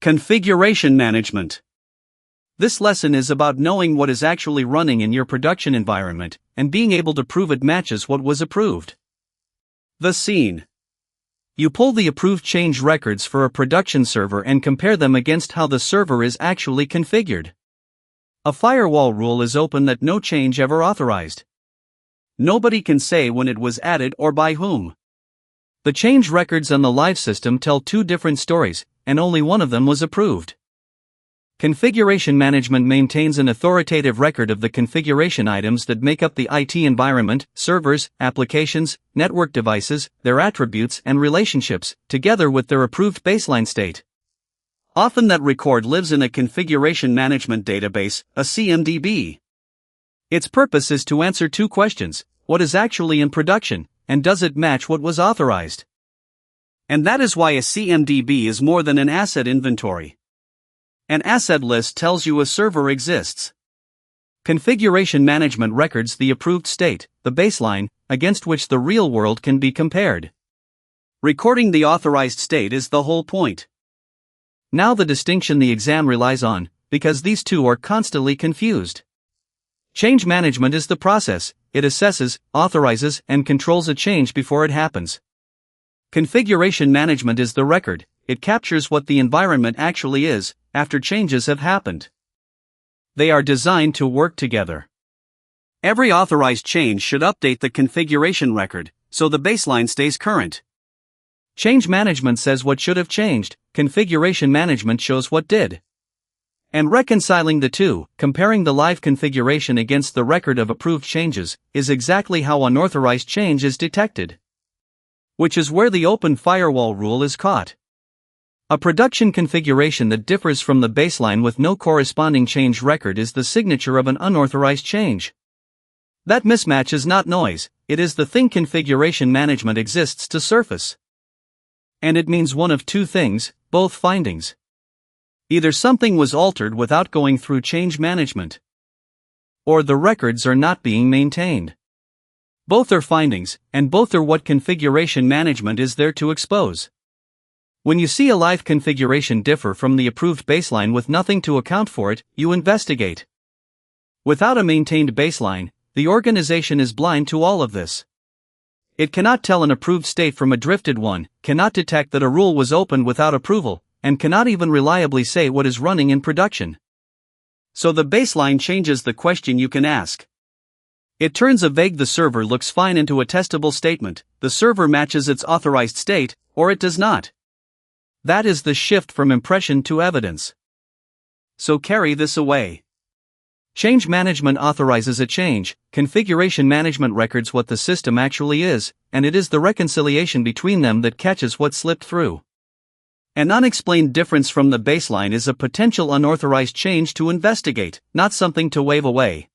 Configuration management. This lesson is about knowing what is actually running in your production environment and being able to prove it matches what was approved. The scene. You pull the approved change records for a production server and compare them against how the server is actually configured. A firewall rule is open that no change ever authorized. Nobody can say when it was added or by whom. The change records on the live system tell two different stories, and only one of them was approved. Configuration management maintains an authoritative record of the configuration items that make up the IT environment, servers, applications, network devices, their attributes and relationships, together with their approved baseline state. Often that record lives in a configuration management database, a CMDB. Its purpose is to answer two questions: what is actually in production, and does it match what was authorized? And that is why a CMDB is more than an asset inventory. An asset list tells you a server exists. Configuration management records the approved state, the baseline, against which the real world can be compared. Recording the authorized state is the whole point. Now the distinction the exam relies on, because these two are constantly confused. Change management is the process. It assesses, authorizes, and controls a change before it happens. Configuration management is the record. It captures what the environment actually is, after changes have happened. They are designed to work together. Every authorized change should update the configuration record, so the baseline stays current. Change management says what should have changed, configuration management shows what did. And reconciling the two, comparing the live configuration against the record of approved changes, is exactly how unauthorized change is detected. Which is where the open firewall rule is caught. A production configuration that differs from the baseline with no corresponding change record is the signature of an unauthorized change. That mismatch is not noise, it is the thing configuration management exists to surface. And it means one of two things, both findings. Either something was altered without going through change management, or the records are not being maintained. Both are findings, and both are what configuration management is there to expose. When you see a live configuration differ from the approved baseline with nothing to account for it, you investigate. Without a maintained baseline, the organization is blind to all of this. It cannot tell an approved state from a drifted one, cannot detect that a rule was opened without approval, and cannot even reliably say what is running in production. So the baseline changes the question you can ask. It turns a vague "the server looks fine" into a testable statement: the server matches its authorized state, or it does not. That is the shift from impression to evidence. So carry this away. Change management authorizes a change, configuration management records what the system actually is, and it is the reconciliation between them that catches what slipped through. An unexplained difference from the baseline is a potential unauthorized change to investigate, not something to wave away.